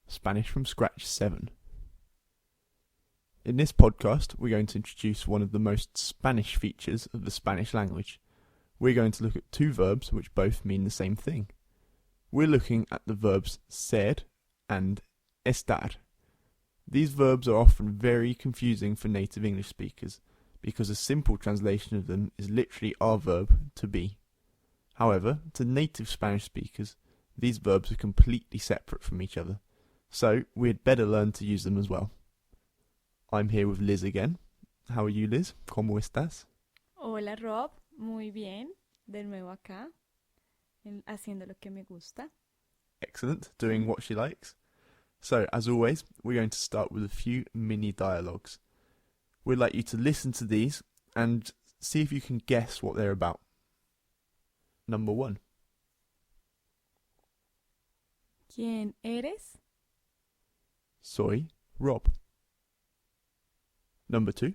Spanish from Scratch 7. In this podcast, we're going to introduce one of the most Spanish features of the Spanish language. We're going to look at two verbs which both mean the same thing. We're looking at the verbs ser and estar. These verbs are often very confusing for native English speakers because a simple translation of them is literally our verb to be. However, to native Spanish speakers, these verbs are completely separate from each other, so we'd better learn to use them as well. I'm here with Liz again. How are you, Liz? ¿Cómo estás? Hola Rob, muy bien, de nuevo acá, haciendo lo que me gusta. Excellent, doing what she likes. So, as always, we're going to start with a few mini dialogues. We'd like you to listen to these and see if you can guess what they're about. Number 1. ¿Quién eres? Soy Rob. Number 2.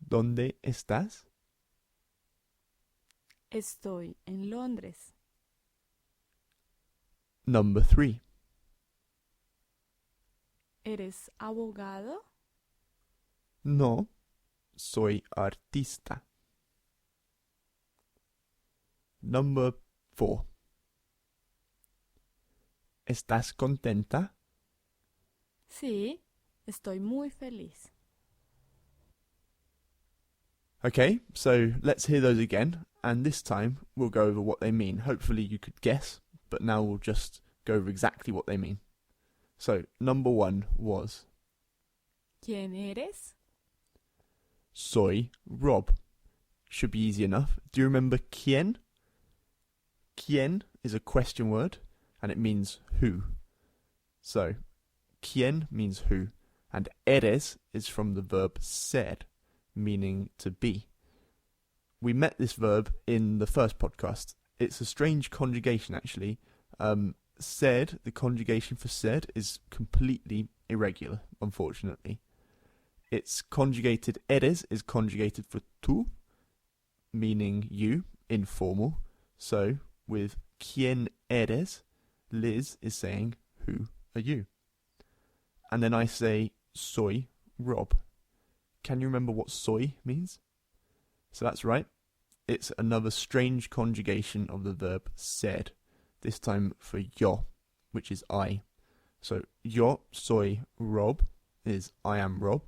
¿Dónde estás? Estoy en Londres. Number 3. ¿Eres abogado? No, soy artista. Number 4. ¿Estás contenta? Sí, estoy muy feliz. Okay, so let's hear those again, and this time we'll go over what they mean. Hopefully you could guess, but now we'll just go over exactly what they mean. So, number 1 was ¿Quién eres? Soy Rob. Should be easy enough. Do you remember quién? Quién is a question word, and it means who. So, quién means who, and eres is from the verb ser, meaning to be. We met this verb in the first podcast. It's a strange conjugation, actually. Ser, the conjugation for ser, is completely irregular, unfortunately. It's conjugated, eres is conjugated for tú, meaning you, informal. So, with quién eres, Liz is saying, who are you? And then I say, soy Rob. Can you remember what soy means? So that's right. It's another strange conjugation of the verb ser, this time for yo, which is I. So yo soy Rob is I am Rob.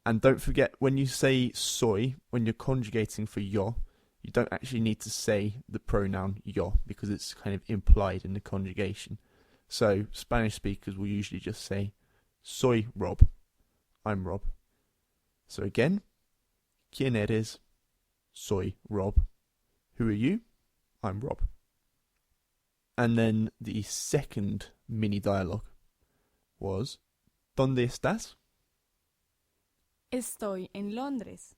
And don't forget, when you say soy, when you're conjugating for yo, you don't actually need to say the pronoun yo because it's kind of implied in the conjugation. So Spanish speakers will usually just say soy Rob, I'm Rob. So again, ¿Quién eres? Soy Rob. Who are you? I'm Rob. And then the second mini dialogue was ¿Dónde estás? Estoy en Londres.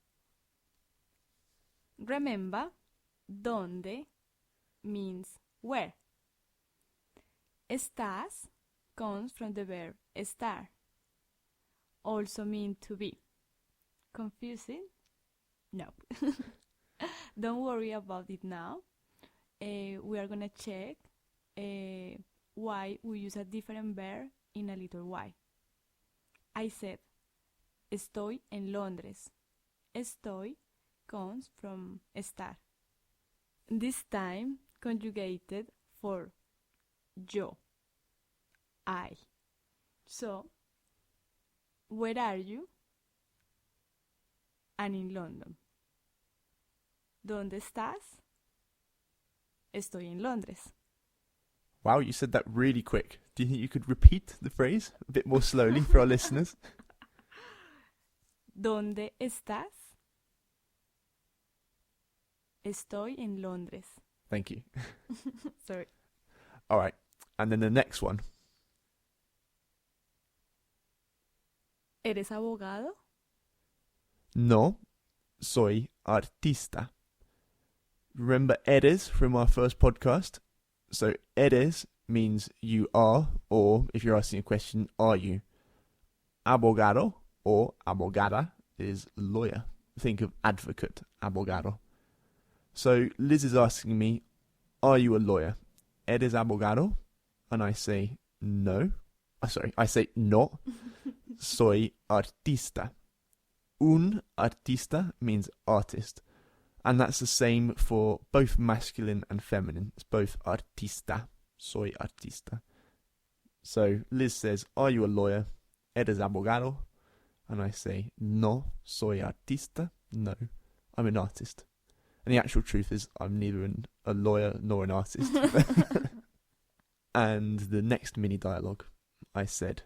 Remember, ¿dónde means where. Estás comes from the verb estar, also mean to be. Confusing? No. Don't worry about it now. We are gonna check why we use a different verb in a little while. I said, estoy en Londres. Estoy comes from estar. This time conjugated for yo, I. So, where are you? I'm in London. ¿Dónde estás? Estoy en Londres. Wow, you said that really quick. Do you think you could repeat the phrase a bit more slowly for our listeners? ¿Dónde estás? Estoy en Londres. Thank you. Sorry. All right, and then the next one. ¿Eres abogado? No, soy artista. Remember eres from our first podcast? So eres means you are, or if you're asking a question, are you? Abogado or abogada is lawyer. Think of advocate, abogado. So Liz is asking me, are you a lawyer? ¿Eres abogado? and I say no. I say no. Soy artista. Un artista means artist. And that's the same for both masculine and feminine. It's both artista. Soy artista. So Liz says, are you a lawyer? ¿Eres abogado? And I say, no, soy artista. No, I'm an artist. And the actual truth is, I'm neither a lawyer nor an artist. And the next mini dialogue, I said,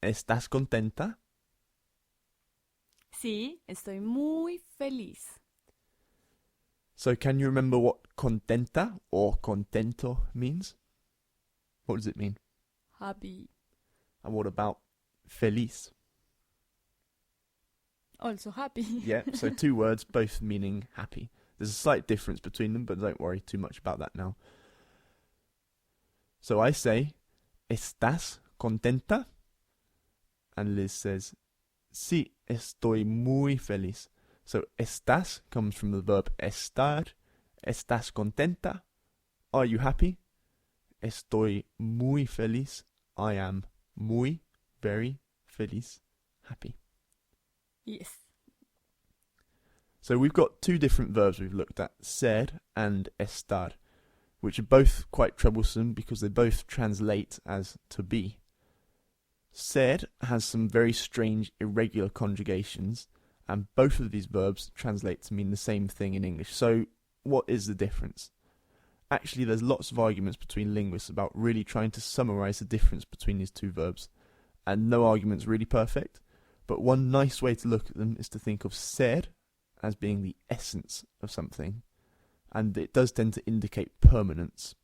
¿Estás contenta? Sí, estoy muy feliz. So can you remember what contenta or contento means? What does it mean? Happy. And what about feliz? Also happy. Yeah, so two words, both meaning happy. There's a slight difference between them, but don't worry too much about that now. So I say, ¿Estás contenta? And Liz says, sí, estoy muy feliz. So estás comes from the verb estar. ¿Estás contenta? Are you happy? Estoy muy feliz. I am muy, very feliz, happy. Yes. So we've got two different verbs we've looked at, ser and estar, which are both quite troublesome because they both translate as to be. Ser has some very strange irregular conjugations, and both of these verbs translate to mean the same thing in English. So what is the difference? Actually, there's lots of arguments between linguists about really trying to summarize the difference between these two verbs, and no argument's really perfect, but one nice way to look at them is to think of ser as being the essence of something, and it does tend to indicate permanence,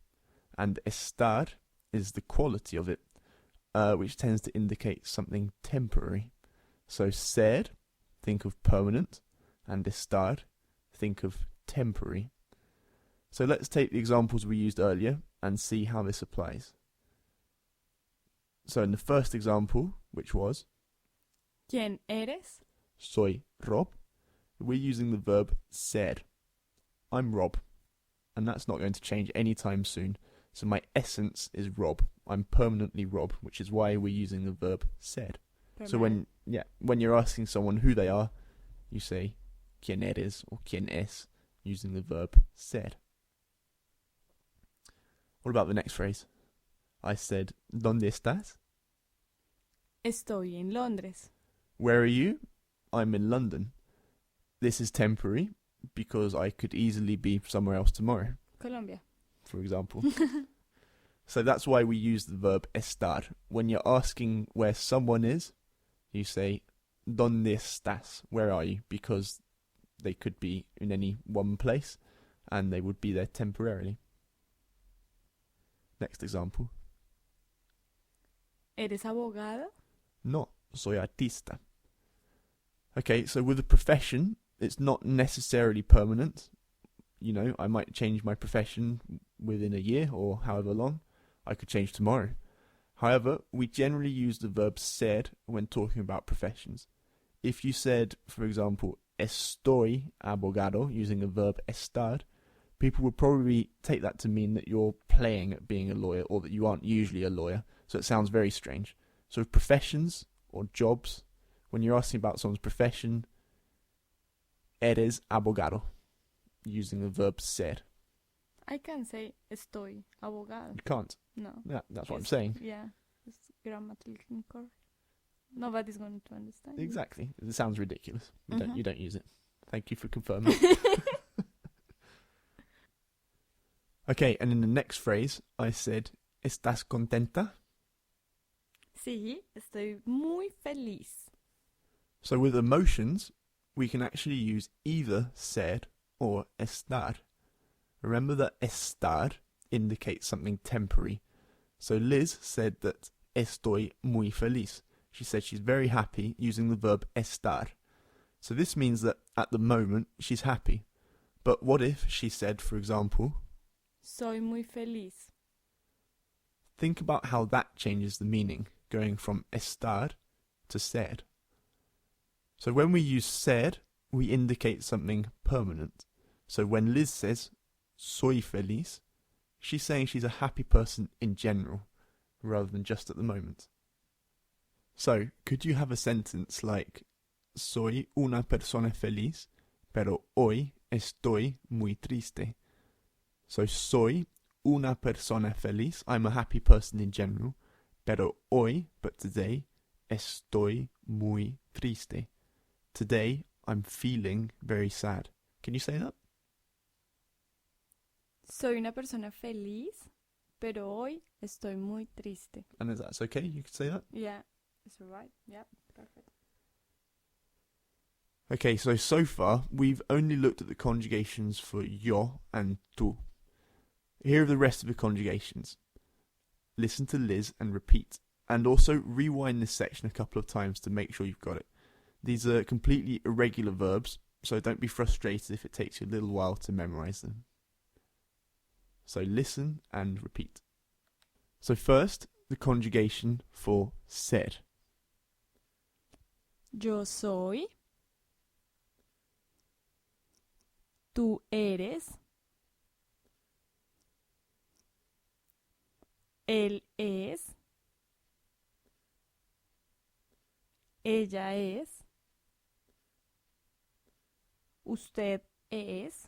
and estar is the quality of it, which tends to indicate something temporary. So ser, think of permanent, and estar, think of temporary. So let's take the examples we used earlier and see how this applies. So in the first example, which was ¿Quién eres? soy Rob, we're using the verb ser. I'm Rob, and that's not going to change anytime soon. So my essence is Rob. I'm permanently Rob, which is why we're using the verb ser. So when you're asking someone who they are, you say ¿Quién eres? Or ¿Quién es? Using the verb ser. What about the next phrase? I said, ¿Dónde estás? Estoy en Londres. Where are you? I'm in London. This is temporary because I could easily be somewhere else tomorrow, Colombia. for example. So that's why we use the verb estar. When you're asking where someone is, you say, ¿Dónde estás? Where are you? Because they could be in any one place and they would be there temporarily. Next example. ¿Eres abogado? No, soy artista. Okay, so with a profession, it's not necessarily permanent. You know, I might change my profession within a year or however long. I could change tomorrow. However, we generally use the verb ser when talking about professions. If you said, for example, estoy abogado, using the verb estar, people would probably take that to mean that you're playing at being a lawyer or that you aren't usually a lawyer. So it sounds very strange. So with professions or jobs, when you're asking about someone's profession, eres abogado, using the verb ser. I can say estoy abogado. You can't. No. Yeah, that's what I'm saying. Yeah, it's grammatically incorrect. Nobody's going to understand. Exactly. It sounds ridiculous. You don't use it. Thank you for confirming. Okay, and in the next phrase, I said, ¿Estás contenta? Sí, estoy muy feliz. So with emotions, we can actually use either ser or estar. Remember that estar indicates something temporary. So Liz said that estoy muy feliz. She said she's very happy using the verb estar. So this means that at the moment she's happy. But what if she said, for example, Soy muy feliz. think about how that changes the meaning, going from estar to ser. So when we use ser, we indicate something permanent. So when Liz says, soy feliz, she's saying she's a happy person in general. rather than just at the moment. So, could you have a sentence like Soy una persona feliz, pero hoy estoy muy triste. So, soy una persona feliz. I'm a happy person in general. Pero hoy, but today, estoy muy triste. Today, I'm feeling very sad. Can you say that? Soy una persona feliz, pero hoy estoy muy triste. And is that okay? You could say that? Yeah, it's alright. Yeah, perfect. Okay, so far, we've only looked at the conjugations for yo and tú. Here are the rest of the conjugations. Listen to Liz and repeat. And also rewind this section a couple of times to make sure you've got it. These are completely irregular verbs, so don't be frustrated if it takes you a little while to memorize them. So listen and repeat. So first, the conjugation for ser. Yo soy. Tú eres. Él es. Ella es. Usted es.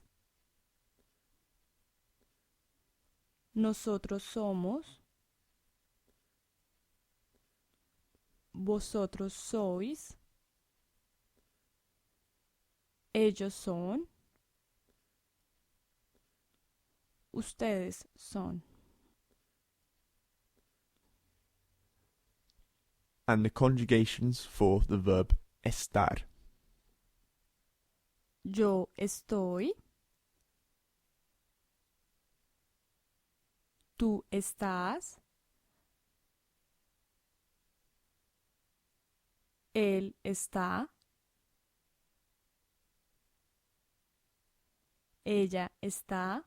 Nosotros somos. Vosotros sois. Ellos son. Ustedes son. And the conjugations for the verb estar. Yo estoy. Tú estás. Él está. Ella está.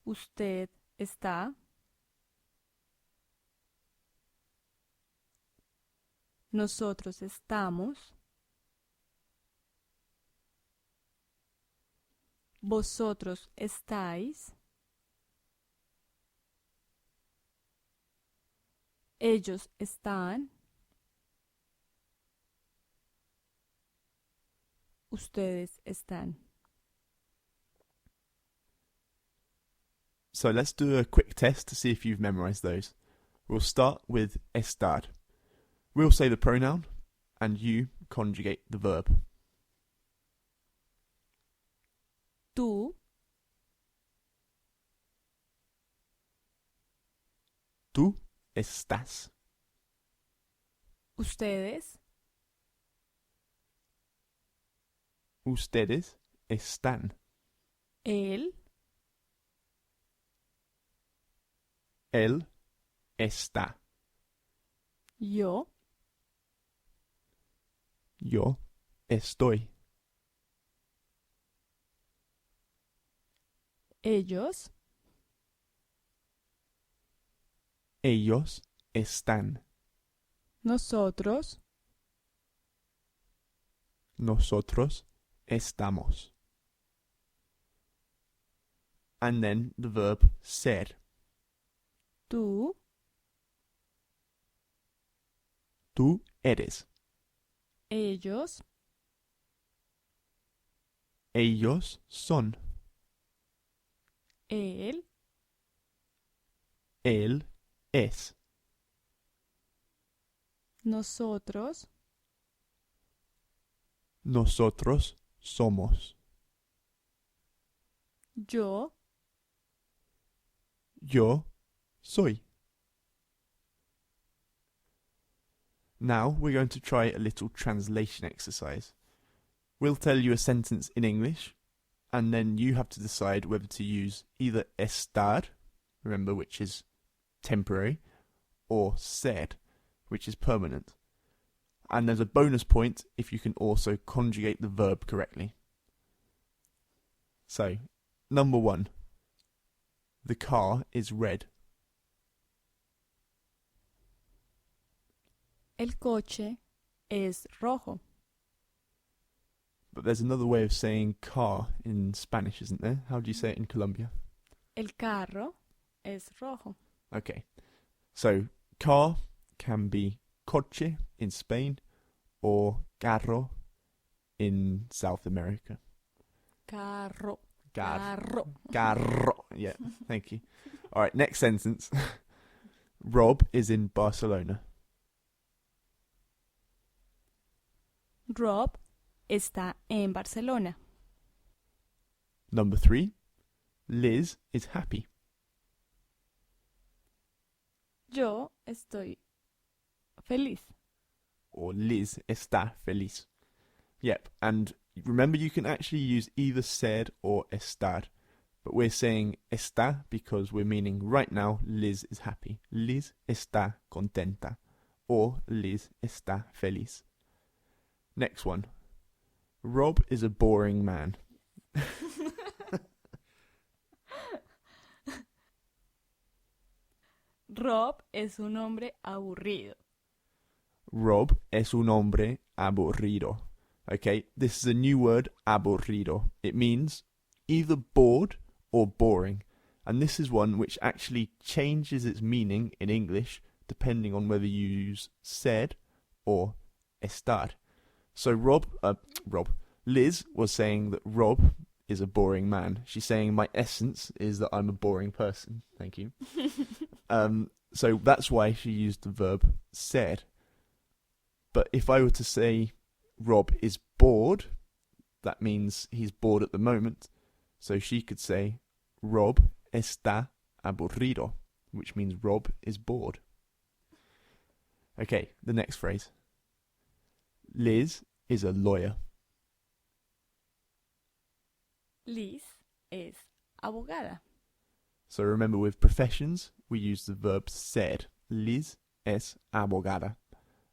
Usted está. Nosotros estamos. Vosotros estáis. Ellos están. Ustedes están. So let's do a quick test to see if you've memorized those. We'll start with estar. We'll say the pronoun, and you conjugate the verb. Tú. Tú estás. Ustedes. Ustedes están. Él. Él está. Yo. Yo estoy. Ellos. Ellos están. Nosotros. Nosotros estamos. And then the verb ser. Tú. Tú eres. Ellos. Ellos son. Él. Él es. Nosotros. Nosotros somos. Yo. Yo soy. Now we're going to try a little translation exercise. We'll tell you a sentence in English, and then you have to decide whether to use either estar, remember, which is temporary, or ser, which is permanent. And there's a bonus point if you can also conjugate the verb correctly. So, number 1. The car is red. El coche es rojo. But there's another way of saying car in Spanish, isn't there? How do you say it in Colombia? El carro es rojo. Okay. So, car can be coche in Spain or carro in South America. Carro. Car- Carro. Carro. Yeah, thank you. All right, next sentence. Rob is in Barcelona. Rob está en Barcelona. Number 3. Liz is happy. Yo estoy feliz. Or Liz está feliz. Yep, and remember you can actually use either ser or estar. But we're saying está because we're meaning right now Liz is happy. Liz está contenta. Or Liz está feliz. Next one. Rob is a boring man. Rob es un hombre aburrido. Rob es un hombre aburrido. Okay, this is a new word, aburrido. It means either bored or boring. And this is one which actually changes its meaning in English depending on whether you use ser or estar. So Liz was saying that Rob is a boring man. She's saying my essence is that I'm a boring person. Thank you. So that's why she used the verb ser. But if I were to say Rob is bored, that means he's bored at the moment. So she could say Rob está aburrido, which means Rob is bored. Okay, the next phrase. Liz is a lawyer. Liz es abogada. So remember, with professions, we use the verb ser. Liz es abogada.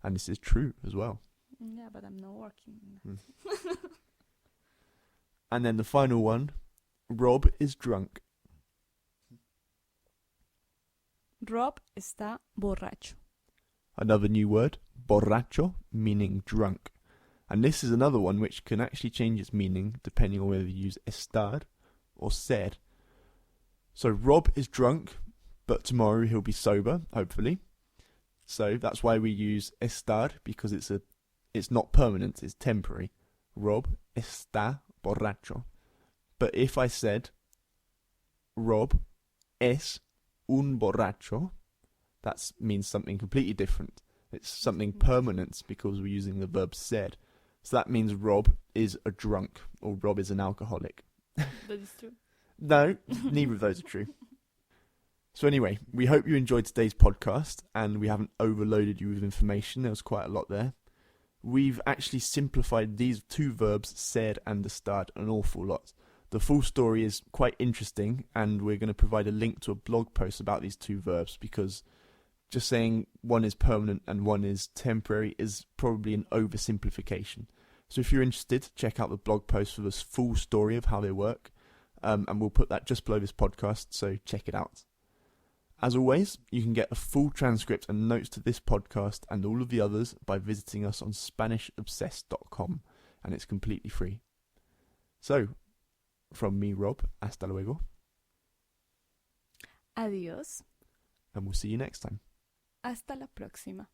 And this is true as well. Yeah, but I'm not working. And then the final one, Rob is drunk. Rob está borracho. Another new word, borracho, meaning drunk. And this is another one which can actually change its meaning depending on whether you use estar or ser. So Rob is drunk, but tomorrow he'll be sober, hopefully. So that's why we use estar, because it's not permanent, it's temporary. Rob está borracho. But if I said Rob es un borracho, that means something completely different. It's something permanent because we're using the verb ser. So that means Rob is a drunk or Rob is an alcoholic. That is true. No, neither of those are true. So anyway, we hope you enjoyed today's podcast and we haven't overloaded you with information. There was quite a lot there. We've actually simplified these two verbs, ser and estar, an awful lot. The full story is quite interesting and we're going to provide a link to a blog post about these two verbs because just saying one is permanent and one is temporary is probably an oversimplification. So if you're interested, check out the blog post for this full story of how they work. And we'll put that just below this podcast, so check it out. As always, you can get a full transcript and notes to this podcast and all of the others by visiting us on SpanishObsessed.com, and it's completely free. So, from me, Rob, hasta luego. Adiós. And we'll see you next time. Hasta la próxima.